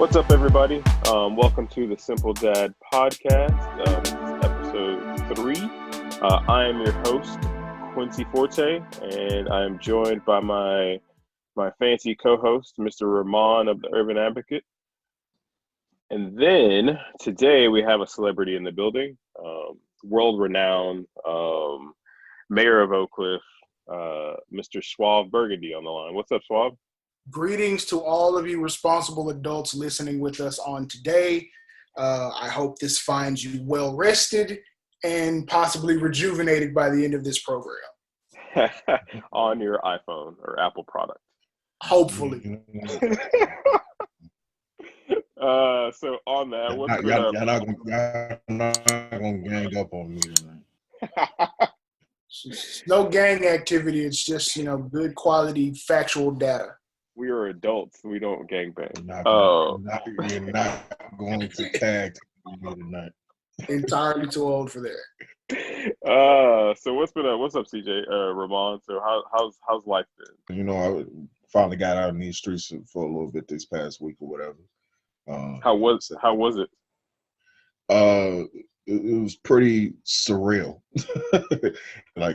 What's up, everybody? Welcome to the Simple Dad podcast. This is episode 3. I am your host, Quincy Forte, and I am joined by my fancy co-host, Mr. Remon of the Urban Advocate. And then today we have a celebrity in the building, world-renowned mayor of Oak Cliff, Mr. Suave Burgandy on the line. What's up, Suave? Greetings to all of you responsible adults listening with us on today. I hope this finds you well rested and possibly rejuvenated by the end of this program. On your iPhone or Apple product. Hopefully. So on that, y'all not gonna gang up on me tonight. No gang activity. It's just, good quality factual data. We are adults. We don't gangbang. You're not going to tag me tonight. Entirely too old for that. So what's up, CJ? Remon. So how's life been? I finally got out in these streets for a little bit this past week or whatever. How was it? It was pretty surreal.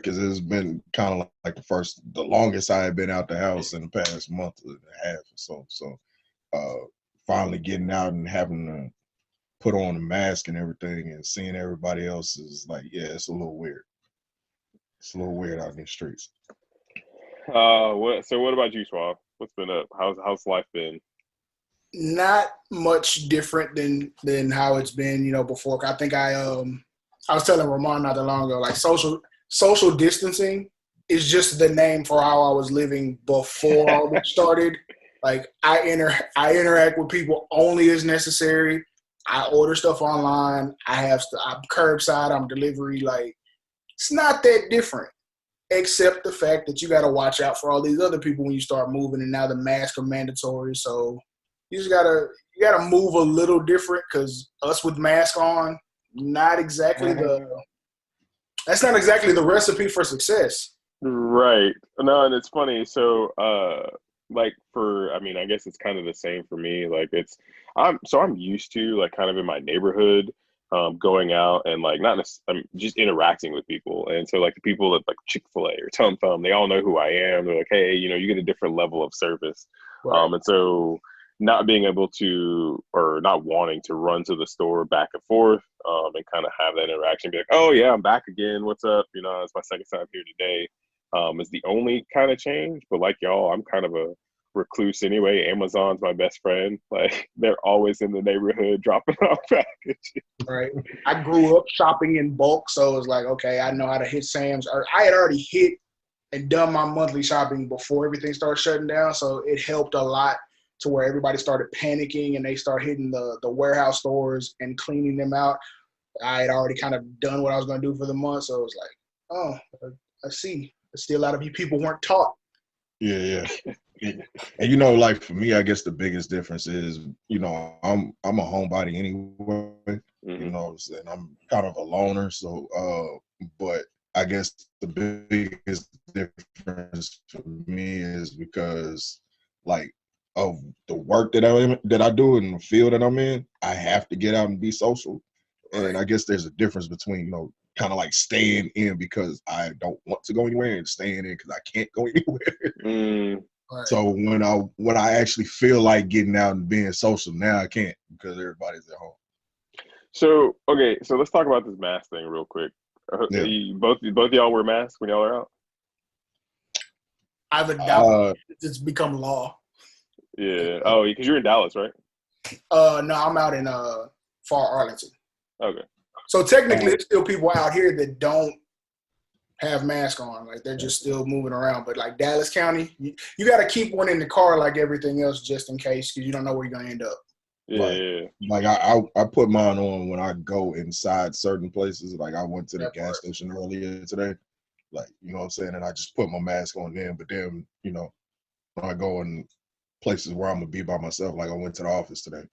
Cause it's been kind of like the longest I had been out the house in the past month and a half or so. So finally getting out and having to put on a mask and everything and seeing everybody else is like, yeah, it's a little weird. It's a little weird out in the streets. So what about you, Suave? What's been up? How's life been? Not much different than how it's been, before. I think I was telling Ramon not that long ago, like social distancing is just the name for how I was living before all this started. Like I interact with people only as necessary. I order stuff online. I'm curbside. I'm delivery. Like it's not that different, except the fact that you got to watch out for all these other people when you start moving, and now the masks are mandatory. So you just gotta move a little different, because us with mask on, that's not exactly the recipe for success. Right. No, and it's funny. So, I guess it's kind of the same for me. Like I'm used to like kind of in my neighborhood, going out and like I'm just interacting with people. And so like the people at like Chick-fil-A or Tum Tum, they all know who I am. They're like, hey, you get a different level of service. Right. And so not being able to, or not wanting to run to the store back and forth, and kind of have that interaction, be like, oh yeah, I'm back again. What's up? It's my second time here today. Is the only kind of change. But like y'all, I'm kind of a recluse anyway. Amazon's my best friend. Like they're always in the neighborhood dropping off packages. Right. I grew up shopping in bulk, so it was like, okay, I know how to hit Sam's. Or I had already hit and done my monthly shopping before everything started shutting down, so it helped a lot to where everybody started panicking and they started hitting the warehouse stores and cleaning them out. I had already kind of done what I was going to do for the month, so it was like, oh, I see. Still, a lot of you people weren't taught. Yeah. And like for me, I guess the biggest difference is, I'm a homebody anyway, and I'm kind of a loner. So, but I guess the biggest difference for me is because like of the work that I do in the field that I'm in, I have to get out and be social. And I guess there's a difference between, kind of like staying in because I don't want to go anywhere and staying in because I can't go anywhere. Right. So when I actually feel like getting out and being social, now I can't because everybody's at home. So, okay, so let's talk about this mask thing real quick. Yeah. Both of y'all wear masks when y'all are out? I've adopted it's become law. Yeah. Oh, because you're in Dallas, right? No, I'm out in far Arlington. Okay. So technically, there's still people out here that don't have masks on. Like they're just still moving around. But like Dallas County, you got to keep one in the car like everything else, just in case, because you don't know where you're gonna end up. Yeah. Like I put mine on when I go inside certain places. Like I went to the gas station earlier today. Like, you know what I'm saying? And I just put my mask on then. But then, when I go in places where I'm gonna be by myself, like I went to the office today,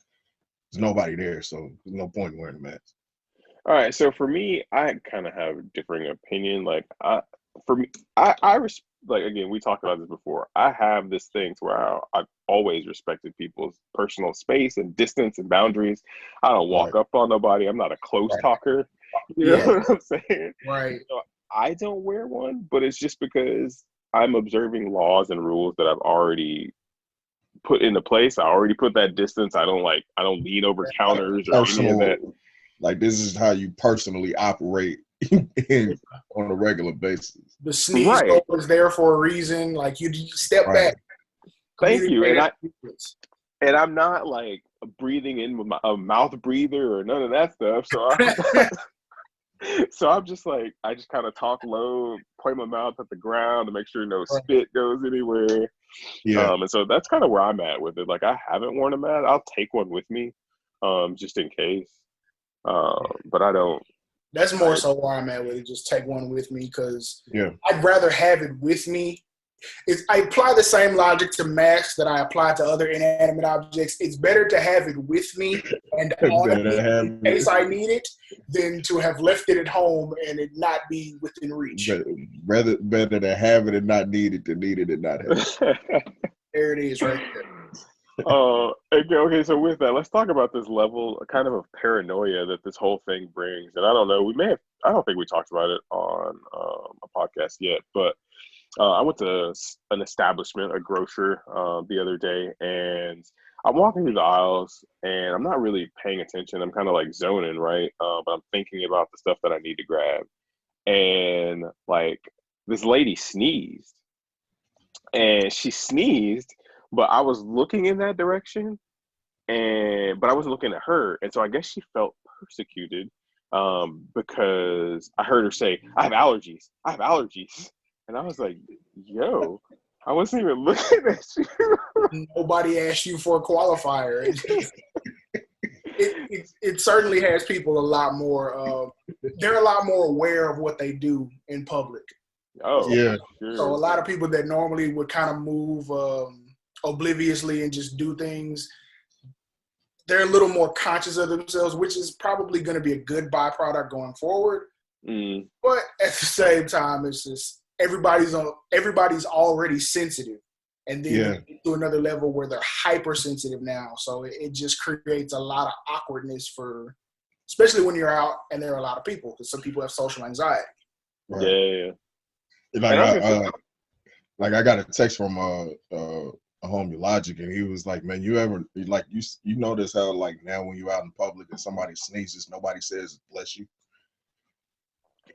there's nobody there, so there's no point in wearing a mask. All right, so for me, I kind of have a differing opinion. Like for me, like, again, we talked about this before. I have this thing to where I've always respected people's personal space and distance and boundaries. I don't walk up on nobody. I'm not a close talker. You know what I'm saying? Right. So I don't wear one, but it's just because I'm observing laws and rules that I've already put into place. I already put that distance. I don't lean over counters or any of that. Like, this is how you personally operate on a regular basis. The sneeze goal is there for a reason. Like, you step back. Thank you. And I'm not like breathing in with a mouth breather or none of that stuff. So I'm just like, I just kind of talk low, point my mouth at the ground to make sure no spit goes anywhere. Yeah. And so that's kind of where I'm at with it. Like, I haven't worn a mask. I'll take one with me, just in case. But I don't. That's more so where I'm at with it. Just take one with me, because yeah, I'd rather have it with me. I apply the same logic to masks that I apply to other inanimate objects. It's better to have it with me and on me in case I need it than to have left it at home and it not be within reach. Better to have it and not need it than need it and not have it. There it is, right there. Okay, so with that, let's talk about this level kind of paranoia that this whole thing brings. And I don't know, I don't think we talked about it on a podcast yet, but I went to an establishment, a grocer, the other day, and I'm walking through the aisles, and I'm not really paying attention. I'm kind of like zoning, right? But I'm thinking about the stuff that I need to grab. And like, this lady sneezed, and she sneezed, but I was looking in that direction, but I wasn't looking at her. And so I guess she felt persecuted because I heard her say, I have allergies. And I was like, yo, I wasn't even looking at you. Nobody asked you for a qualifier. It certainly has people a lot more, they're a lot more aware of what they do in public. Oh, yeah. Sure. So a lot of people that normally would kind of move obliviously and just do things, they're a little more conscious of themselves, which is probably going to be a good byproduct going forward. But at the same time, it's just everybody's already sensitive, and then to another level where they're hypersensitive now. So it just creates a lot of awkwardness especially when you're out and there are a lot of people, because some people have social anxiety. Right. Yeah. Like I got a text from a homie Logic, and he was like, "Man, you notice how like now when you out in public and somebody sneezes, nobody says bless you."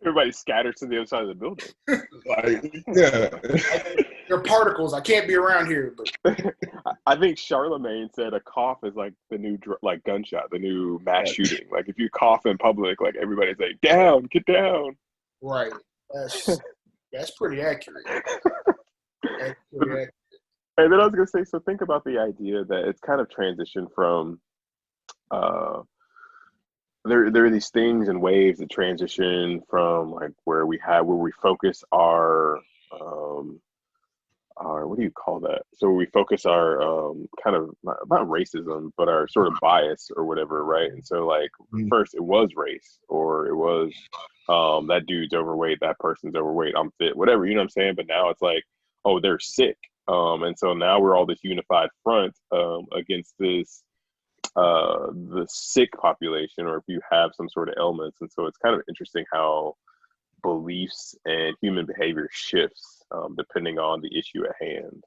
Everybody scatters to the other side of the building. They're particles. I can't be around here. But I think Charlemagne said a cough is like the new gunshot, the new mass shooting. Like, if you cough in public, like, everybody's like, "Down, get down." Right. That's pretty accurate. And then I was gonna say, so think about the idea that it's kind of transitioned from there are these things and waves that transition from like where we focus our what do you call that? So we focus our kind of not racism, but our sort of bias or whatever, right? And so like first it was race, or it was that dude's overweight, that person's overweight, I'm fit, whatever, you know what I'm saying? But now it's like, oh, they're sick. And so now we're all this unified front against this the sick population, or if you have some sort of ailments. And so it's kind of interesting how beliefs and human behavior shifts depending on the issue at hand.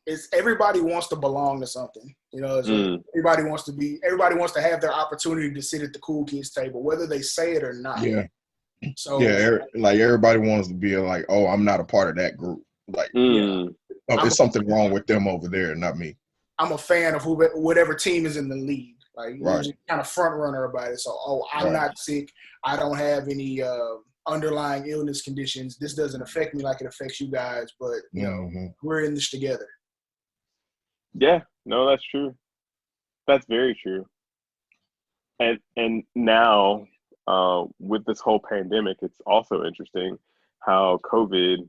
It's everybody wants to belong to something, you know. Everybody wants to have their opportunity to sit at the cool kids table, whether they say it or not. So like everybody wants to be like, oh, I'm not a part of that group. Like, there's something wrong with them over there, not me. I'm a fan of whatever team is in the lead. Like, you're just kind of front runner about it. So, I'm not sick. I don't have any underlying illness conditions. This doesn't affect me like it affects you guys. But you know, we're in this together. Yeah, no, that's true. That's very true. And now with this whole pandemic, it's also interesting how COVID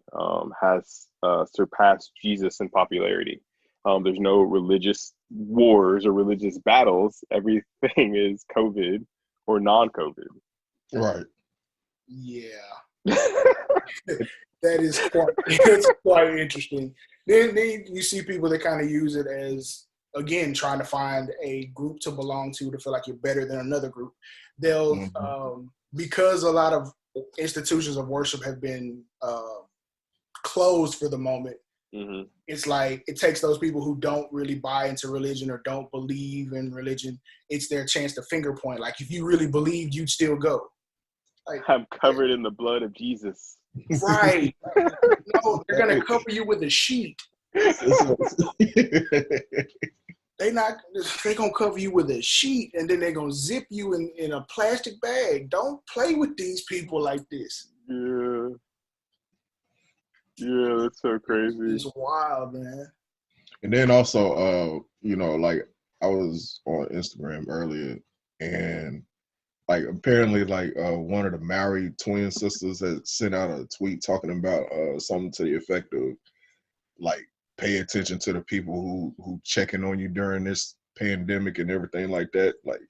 has surpassed Jesus in popularity. There's no religious wars or religious battles. Everything is COVID or non-COVID. Right. Yeah. That is it's quite interesting. Then you see people that kind of use it as, again, trying to find a group to belong to feel like you're better than another group. They'll because a lot of institutions of worship have been closed for the moment. Mm-hmm. It's like it takes those people who don't really buy into religion or don't believe in religion. It's their chance to finger point. Like, if you really believed, you'd still go. Like, I'm covered in the blood of Jesus. Right. No, they're gonna cover you with a sheet. They're gonna cover you with a sheet, and then they're gonna zip you in a plastic bag. Don't play with these people like this. Yeah, that's so crazy. It's wild, man. And then also, like, I was on Instagram earlier, and like apparently like one of the married twin sisters had sent out a tweet talking about something to the effect of like, pay attention to the people who checking on you during this pandemic and everything like that. Like,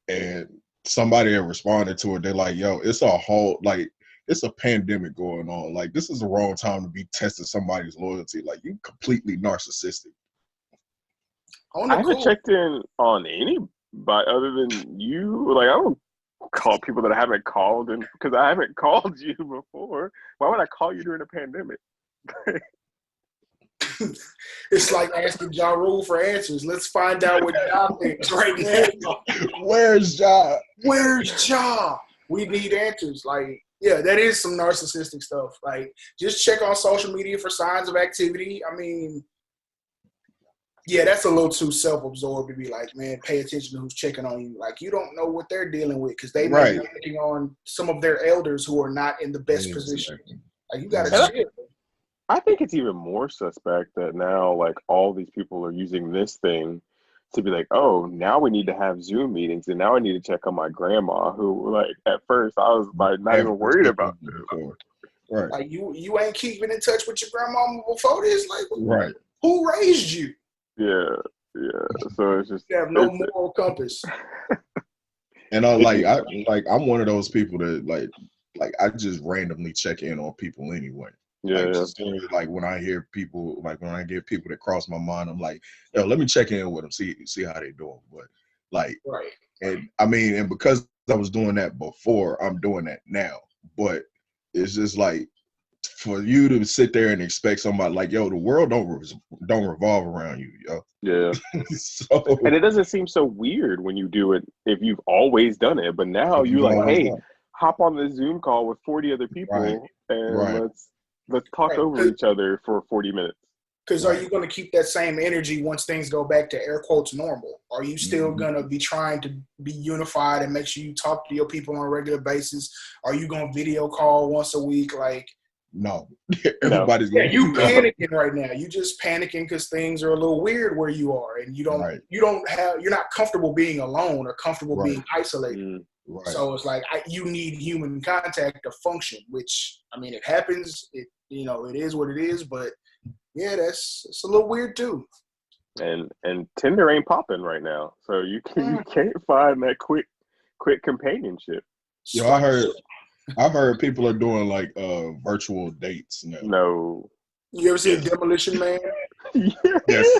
and somebody had responded to it. They're like, yo, it's a pandemic going on. Like, this is the wrong time to be testing somebody's loyalty. Like, you completely narcissistic. I haven't checked in on anybody other than you. Like, I don't call people that I haven't called, and because I haven't called you before. Why would I call you during a pandemic? It's like asking Ja Rule for answers. Let's find out what Ja thinks right now. Where's Ja? Where's Ja? We need answers. Like, yeah, that is some narcissistic stuff. Like, just check on social media for signs of activity. I mean, yeah, that's a little too self-absorbed to be like, man, pay attention to who's checking on you. Like, you don't know what they're dealing with because they may be checking on some of their elders who are not in the best position. Like, you got to chill. I think it's even more suspect that now, like, all these people are using this thing to be like, oh, now we need to have Zoom meetings, and now I need to check on my grandma, who, like, at first I was like not even worried about this. Right. Like, you ain't keeping in touch with your grandma before this? Like, right. Who raised you? Yeah. So it's just, you have no moral compass. And I'm one of those people that like I just randomly check in on people anyway. Like when I hear people, like when I get people that cross my mind, I'm like, yo, let me check in with them, see how they doing. But like, right. And I mean, and because I was doing that before, I'm doing that now. But it's just like, for you to sit there and expect somebody like, yo, the world don't revolve around you, yo. Yeah. And it doesn't seem so weird when you do it if you've always done it. But now you like, hey, hop on this Zoom call with 40 other people and let's talk over each other for 40 minutes. Because are you going to keep that same energy once things go back to air quotes normal? Are you still going to be trying to be unified and make sure you talk to your people on a regular basis? Are you going to video call once a week? Like, no. Everybody's going you panicking right now. You just panicking because things are a little weird where you are, and you're not comfortable being alone or comfortable being isolated. Right. So it's like you need human contact to function, which, I mean, it happens. It is what it is, but yeah, it's a little weird too. And Tinder ain't popping right now, so you can't find that quick companionship. Yo, I've heard people are doing like virtual dates now. No. You ever seen Demolition Man? Yes.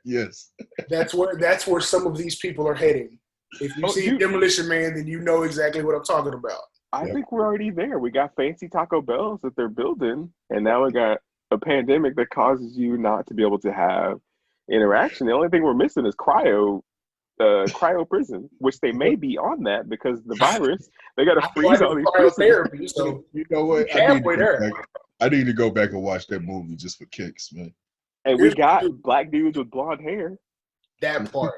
Yes. That's where some of these people are heading. If you see Demolition Man, then you know exactly what I'm talking about. I think we're already there. We got fancy Taco Bells that they're building, and now we got a pandemic that causes you not to be able to have interaction. The only thing we're missing is cryo prison, which they may be on that because the virus. They got to freeze all these cryotherapy. So you know what? I need to go back and watch that movie just for kicks, man. And we got black dudes with blonde hair. That part.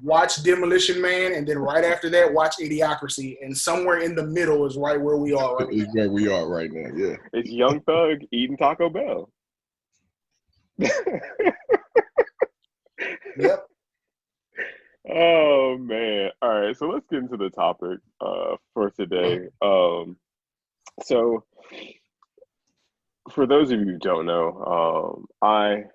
Watch Demolition Man, and then right after that, watch Idiocracy. And somewhere in the middle is right where we are right now. It's where we are right now, yeah. It's Young Thug eating Taco Bell. Yep. Oh, man. All right, so let's get into the topic for today. So, for those of you who don't know, I,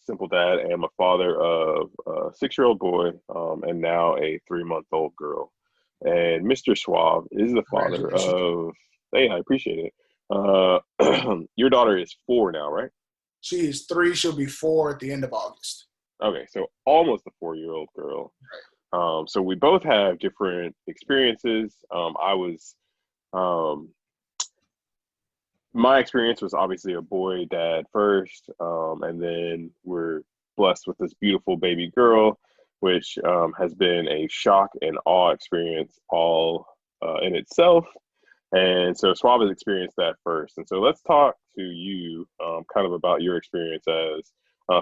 Simple Dad, am a father of a 6-year-old boy and now a 3-month-old girl. And And Mr. Suave is the father of. Hey, I appreciate it. Your daughter is 4 now, right? She is 3. She'll be 4 at the end of August. Okay, so almost a 4-year-old girl. So we both have different experiences. My experience was obviously a boy dad first, and then we're blessed with this beautiful baby girl, which has been a shock and awe experience all in itself. And so Suave has experienced that first. And so let's talk to you kind of about your experience as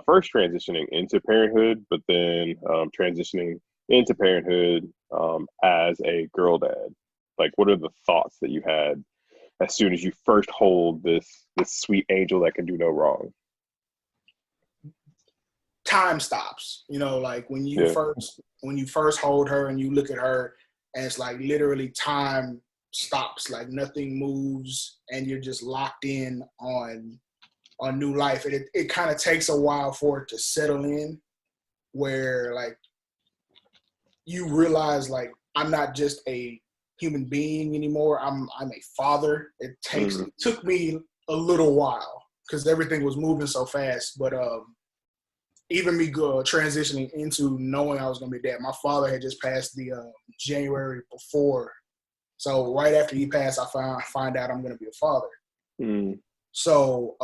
first transitioning into parenthood, but then transitioning into parenthood as a girl dad. Like, what are the thoughts that you had as soon as you first hold this sweet angel that can do no wrong? Time stops. Like when you first hold her and you look at her, and it's like literally time stops. Like nothing moves, and you're just locked in on new life. And it kind of takes a while for it to settle in, where like you realize like I'm not just a human being anymore. I'm a father. It took me a little while because everything was moving so fast. But even me transitioning into knowing I was going to be dad, my father had just passed the January before. So right after he passed, I find out I'm going to be a father. So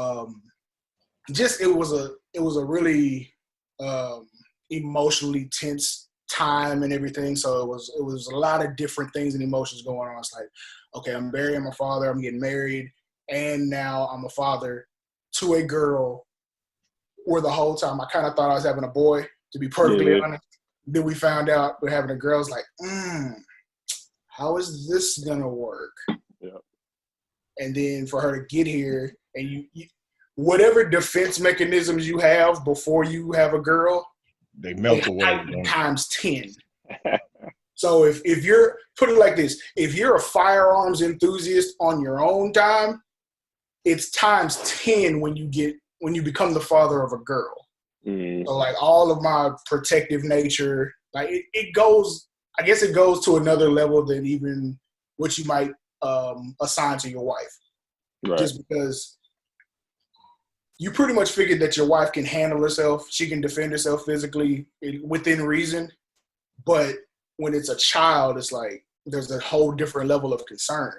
it was a really emotionally tense time and everything. So it was a lot of different things and emotions going on. It's like, okay, I'm burying my father, I'm getting married, and now I'm a father to a girl, where the whole time I kind of thought I was having a boy, to be perfectly honest. Then we found out we're having a girl. It's like, how is this gonna work? Yeah. And then for her to get here, and you whatever defense mechanisms you have before you have a girl, they melt away times 10. So if you're, put it like this, if you're a firearms enthusiast on your own time, it's times 10 when you become the father of a girl. So like all of my protective nature, like it goes to another level than even what you might assign to your wife. Right. Just because you pretty much figured that your wife can handle herself. She can defend herself physically within reason. But when it's a child, it's like there's a whole different level of concern.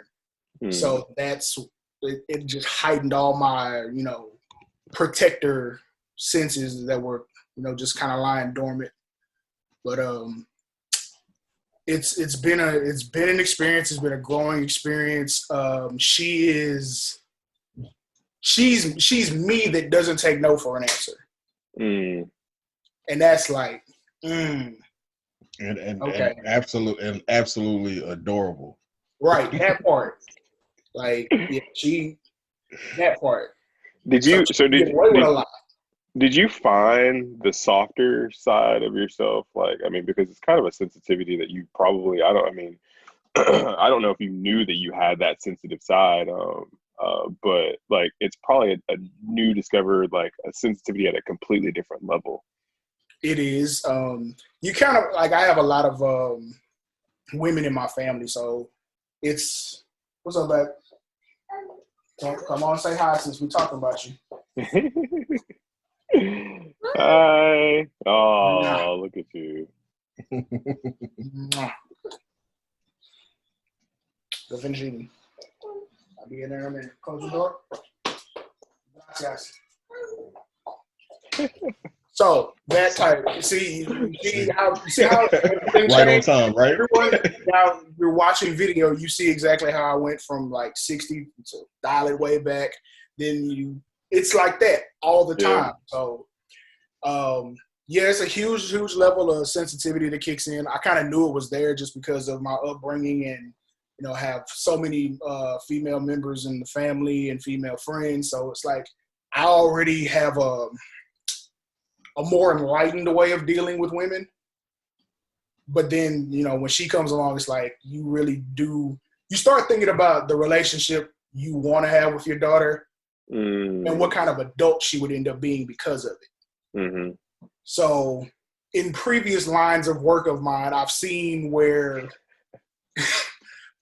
So it just heightened all my, protector senses that were, just kind of lying dormant. But it's been an experience. It's been a growing experience. She's me that doesn't take no for an answer. And that's like, and okay. and absolutely adorable. Right, that part. Like, yeah, that part. Did you find the softer side of yourself? Like, I mean, because it's kind of a sensitivity that you probably, I don't know if you knew that you had that sensitive side, but like, it's probably a new discovered, like a sensitivity at a completely different level. It is. You kind of, like, I have a lot of women in my family, so it's, what's up, babe? Come on, say hi since we're talking about you. Hi. Oh, look at you. Go finish eating. I'll be in there in a minute. Close the door. Gracias. So that type, you see how everything right changed? on time, right? Everyone, now you're watching video, you see exactly how I went from like 60 to dial it way back. Then it's like that all the time. So, it's a huge level of sensitivity that kicks in. I kind of knew it was there just because of my upbringing and, have so many female members in the family and female friends. So it's like I already have a more enlightened way of dealing with women. But then, when she comes along, it's like you really do. You start thinking about the relationship you want to have with your daughter and what kind of adult she would end up being because of it. Mm-hmm. So in previous lines of work of mine, I've seen where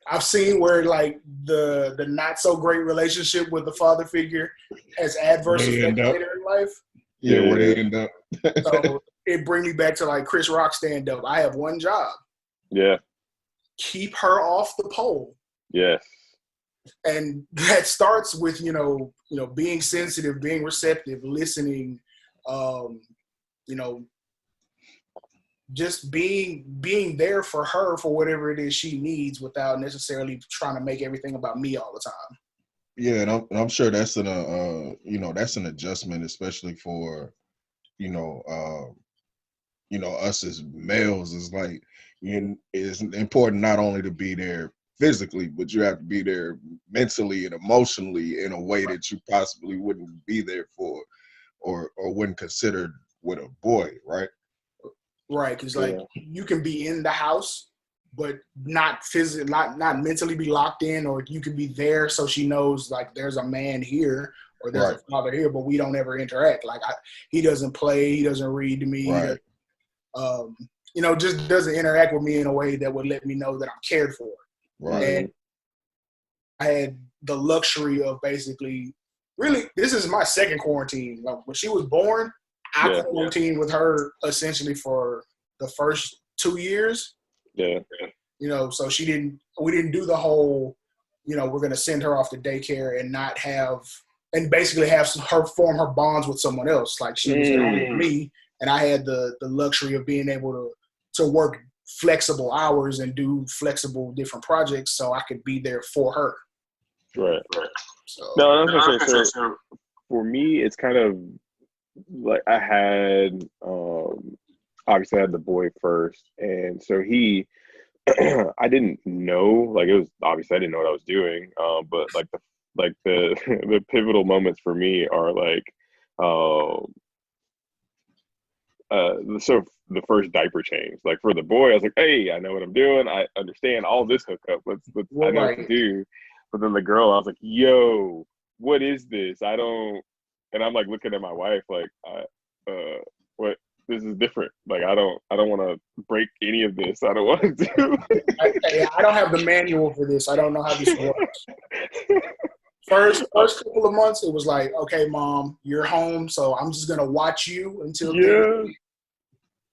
I've seen where like the not so great relationship with the father figure has adverse They end effects up. later in life. Yeah, where they Yeah. end up. So it brings me back to like Chris Rock stand up. I have one job: Yeah. keep her off the pole. Yes. And that starts with being sensitive, being receptive, listening, you know, just being there for her for whatever it is she needs without necessarily trying to make everything about me all the time. Yeah, and I'm sure that's that's an adjustment, especially for you know us as males. Is like it's important not only to be there physically, but you have to be there mentally and emotionally in a way that you possibly wouldn't be there for or wouldn't consider with a boy, right? Right, because Yeah. like you can be in the house, but not physically, not mentally be locked in, or you can be there so she knows like there's a man here or there's Right, a father here, but we don't ever interact. Like he doesn't play, he doesn't read to me, he right, just doesn't interact with me in a way that would let me know that I'm cared for. right. And I had the luxury of basically, really, this is my second quarantine. Like when she was born, I quarantined with her essentially for the first 2 years. Yeah. So we didn't do the whole, we're going to send her off to daycare and not have, and basically have her form her bonds with someone else. Like she was home with me, and I had the luxury of being able to work flexible hours and do flexible different projects so I could be there for her. Right. So, No, that's what I'm saying. So for me, it's kind of like I had obviously I had the boy first, and so he I didn't know, like it was obviously I didn't know what I was doing, but the the pivotal moments for me are like so the first diaper change. Like for the boy, I was like, hey, I know what I'm doing. I understand all this hookup. I know what to do. But then the girl, I was like, yo, what is this? I don't. And I'm like looking at my wife like, what? This is different. Like I don't want to break any of this. I don't want to do. I don't have the manual for this. I don't know how this works. First couple of months, it was like, okay, mom, you're home, so I'm just gonna watch you until things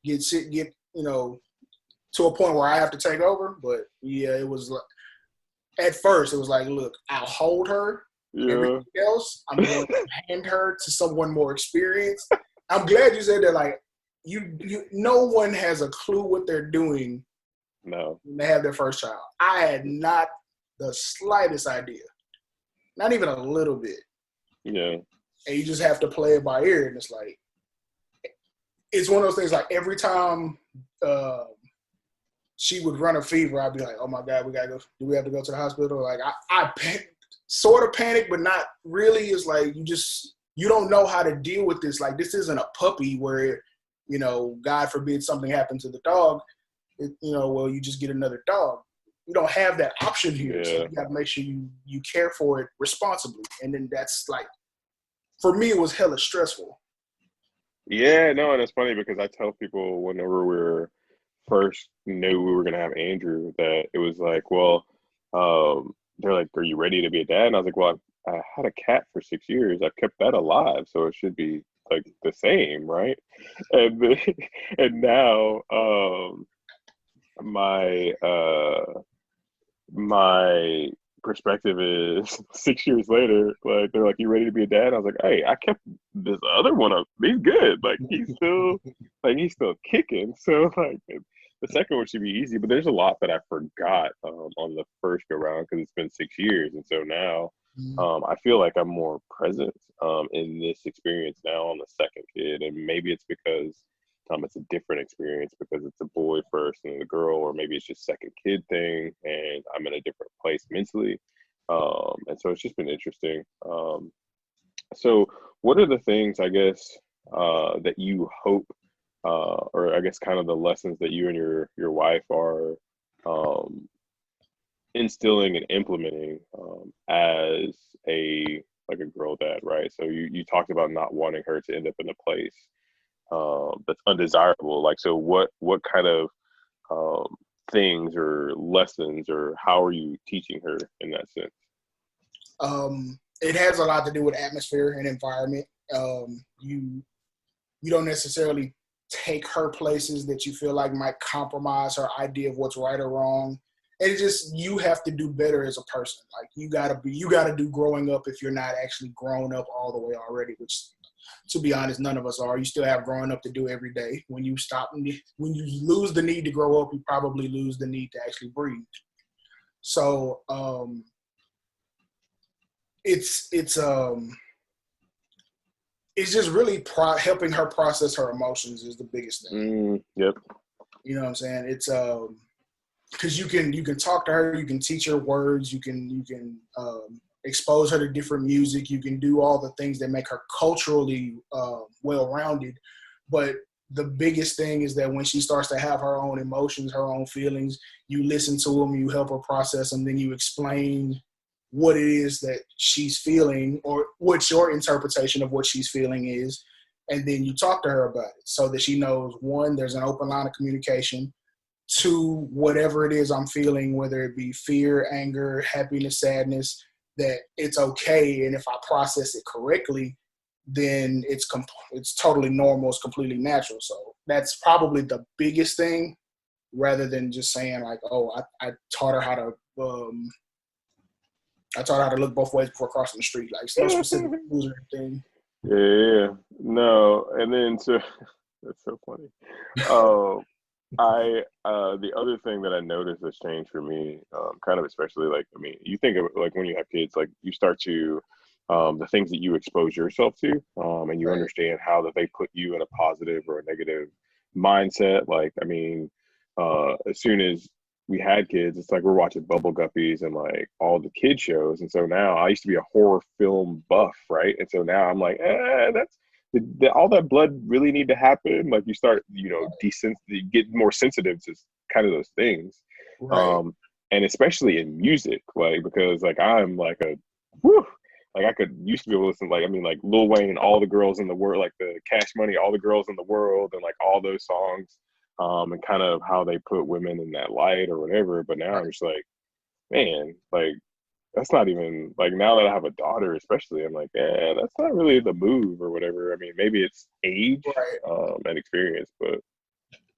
get to a point where I have to take over. But yeah, it was like, at first it was like, look, I'll hold her. Yeah. Everything else, I'm going to hand her to someone more experienced. I'm glad you said that. Like, you no one has a clue what they're doing. No. When they have their first child. I had not the slightest idea. Not even a little bit. Yeah. And you just have to play it by ear. And it's like, it's one of those things like every time she would run a fever, I'd be like, oh my God, we got to go. Do we have to go to the hospital? Like, I sort of panic, but not really. It's like, you don't know how to deal with this. Like, this isn't a puppy where, God forbid something happened to the dog. You just get another dog. You don't have that option here. Yeah. So you got to make sure you care for it responsibly. And then that's like, for me, it was hella stressful. Yeah, no, and it's funny because I tell people whenever we first knew we were going to have Andrew that it was like, well, they're like, are you ready to be a dad? And I was like, well, I had a cat for 6 years. I've kept that alive, so it should be like the same, right? And and now my perspective is 6 years later, like they're like, you ready to be a dad? I was like, hey, I kept this other one up. He's good. Like he's still kicking. So like the second one should be easy, but there's a lot that I forgot on the first go round because it's been 6 years. And so now I feel like I'm more present in this experience now on the second kid. And maybe it's because it's a different experience because it's a boy first and then a girl, or maybe it's just second kid thing and I'm in a different place mentally. And so it's just been interesting. So what are the things, I guess, that you hope, or I guess kind of the lessons that you and your wife are instilling and implementing as a girl dad, right? So you talked about not wanting her to end up in a place that's undesirable. Like, so what kind of things or lessons, or how are you teaching her in that sense? It has a lot to do with atmosphere and environment. You don't necessarily take her places that you feel like might compromise her idea of what's right or wrong. And it's just, you have to do better as a person. Like you gotta do growing up if you're not actually grown up all the way already, which, to be honest, none of us are. You still have growing up to do every day. When you lose the need to grow up, you probably lose the need to actually breathe. So it's just really helping her process her emotions is the biggest thing. Yep. You know what I'm saying? It's because you can talk to her, you can teach her words, you can expose her to different music, you can do all the things that make her culturally well-rounded. But the biggest thing is that when she starts to have her own emotions, her own feelings, you listen to them, you help her process them, then you explain what it is that she's feeling or what your interpretation of what she's feeling is. And then you talk to her about it so that she knows, one, there's an open line of communication. Two, whatever it is I'm feeling, whether it be fear, anger, happiness, sadness, that it's okay. And if I process it correctly, then it's totally normal. It's completely natural. So that's probably the biggest thing, rather than just saying like, oh, I taught her how to look both ways before crossing the street. Like, no specific rules or anything. Yeah. No. And then that's so funny. The other thing that I noticed that's changed for me, kind of especially, like, I mean, you think of like when you have kids, like you start to, the things that you expose yourself to, and you understand how that they put you in a positive or a negative mindset. Like, I mean, as soon as we had kids, it's like we're watching Bubble Guppies and like all the kid shows. And so now I used to be a horror film buff, right? And so now I'm like, that's all that blood really need to happen. Like you start, you get more sensitive to kind of those things. Right. And especially in music, like, because like I'm like like I used to be able to listen, like, I mean, like Lil Wayne, All the Girls in the World, like the Cash Money, All the Girls in the World, and like all those songs. And kind of how they put women in that light or whatever. But now I'm just like, man, like that's not even, like, now that I have a daughter, especially, I'm like, that's not really the move or whatever. I mean, maybe it's age, and experience, but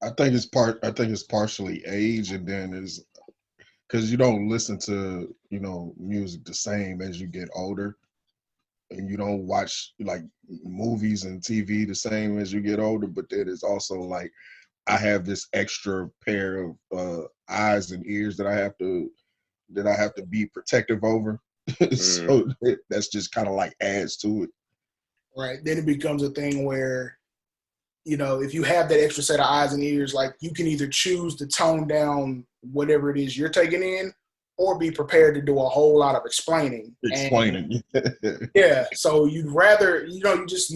I think it's partially age, and then is because you don't listen to music the same as you get older, and you don't watch like movies and TV the same as you get older. But then it's also like, I have this extra pair of eyes and ears that I have to be protective over. So that's just kind of like adds to it. Right. Then it becomes a thing where, if you have that extra set of eyes and ears, like you can either choose to tone down whatever it is you're taking in, or be prepared to do a whole lot of explaining. Yeah. So you'd rather, you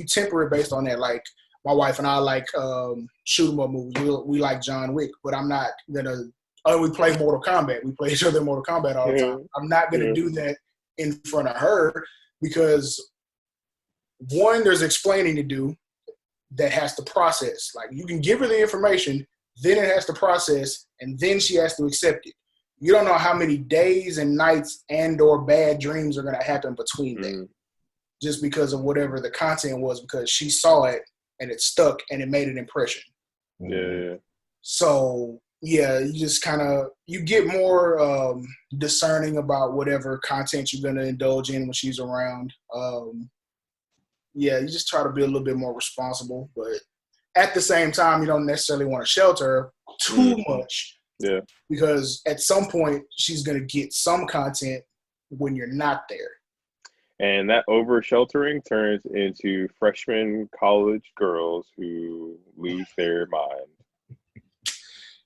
temper it based on that. Like, my wife and I like shoot 'em up movies. We like John Wick, but I'm not gonna. We play Mortal Kombat. We play each other in Mortal Kombat all the time. I'm not gonna do that in front of her because, one, there's explaining to do that has to process. Like, you can give her the information, then it has to process, and then she has to accept it. You don't know how many days and nights and/or bad dreams are gonna happen between that, just because of whatever the content was, because she saw it and it stuck and it made an impression. Yeah. So yeah, you just you get more discerning about whatever content you're gonna indulge in when she's around. You just try to be a little bit more responsible, but at the same time, you don't necessarily want to shelter her too much. Yeah. Because at some point she's gonna get some content when you're not there. And that over-sheltering turns into freshman college girls who lose their mind.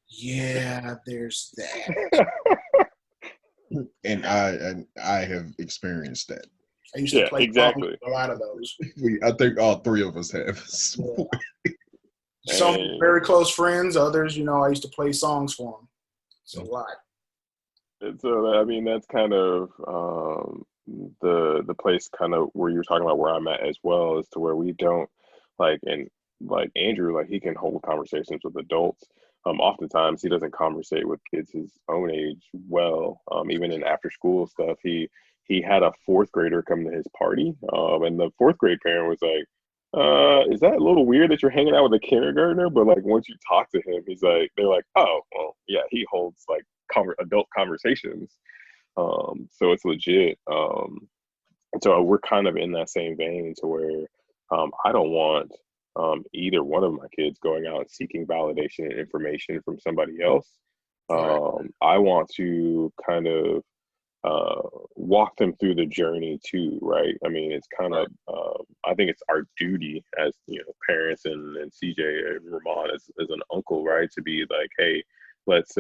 Yeah, there's that. And I have experienced that. I used to play exactly a lot of those. I think all three of us have. Yeah. Some very close friends, others, I used to play songs for them. It's a lot. So, I mean, that's kind of the place kind of where you're talking about where I'm at as well, as to where we don't, like, and like Andrew, like, he can hold conversations with adults, oftentimes he doesn't conversate with kids his own age well. Even in after school stuff, he had a fourth grader come to his party, and the fourth grade parent was like, is that a little weird that you're hanging out with a kindergartner? But like once you talk to him, they're like, oh, well, yeah, he holds like adult conversations. So it's legit. And so we're kind of in that same vein to where I don't want either one of my kids going out and seeking validation and information from somebody else. I want to kind of walk them through the journey too, right? I mean, it's kind of I think it's our duty as parents and CJ and Remon as an uncle, right, to be like, hey, let's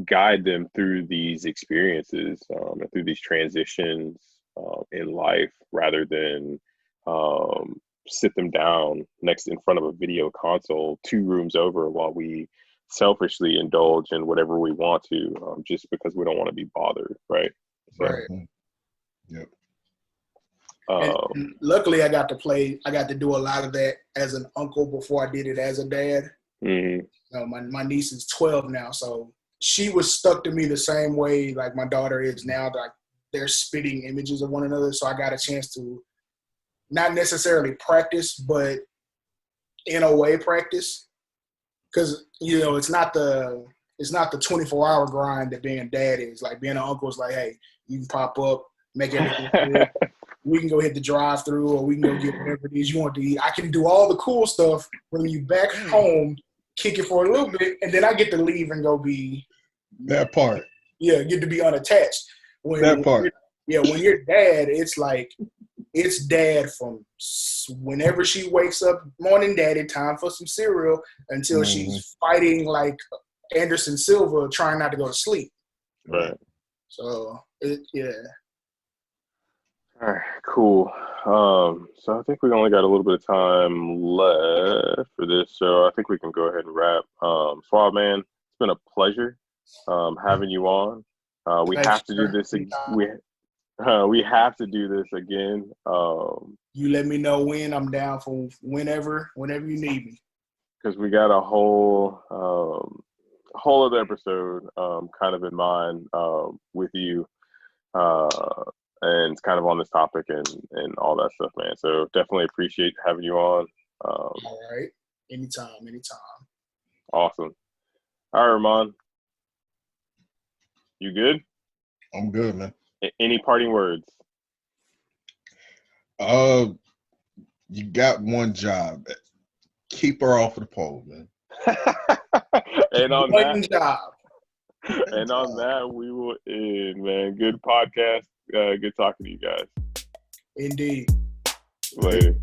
guide them through these experiences and through these transitions in life, rather than sit them down next in front of a video console 2 rooms over while we selfishly indulge in whatever we want to, just because we don't want to be bothered, right? So, right. Yep. And luckily, I got to do a lot of that as an uncle before I did it as a dad. Mm-hmm. My niece is 12 now, so she was stuck to me the same way like my daughter is now. Like they're spitting images of one another, so I got a chance to not necessarily practice, but in a way practice, because it's not the 24-hour grind that being a dad is. Like being an uncle is like, hey, you can pop up, make everything good. We can go hit the drive-through, or we can go get whatever it is you want to eat. I can do all the cool stuff, bring you back home, kick it for a little bit, and then I get to leave and go be that part. Yeah, get to be unattached. When you're dad, it's like it's dad from whenever she wakes up, morning daddy, time for some cereal, until she's fighting like Anderson Silva, trying not to go to sleep. Right. So All right, cool. So I think we only got a little bit of time left for this, so I think we can go ahead and wrap. Suave, man, it's been a pleasure having you on. We have to do this. We have to do this again. You let me know when. I'm down for whenever you need me. Because we got a whole other episode kind of in mind with you. And it's kind of on this topic and all that stuff, man. So definitely appreciate having you on. All right. Anytime. Awesome. All right, Remon. You good? I'm good, man. Any parting words? You got one job. Keep her off of the pole, man. And on one job. And on that, we will end, man. Good podcast. Good talking to you guys. Indeed. Later.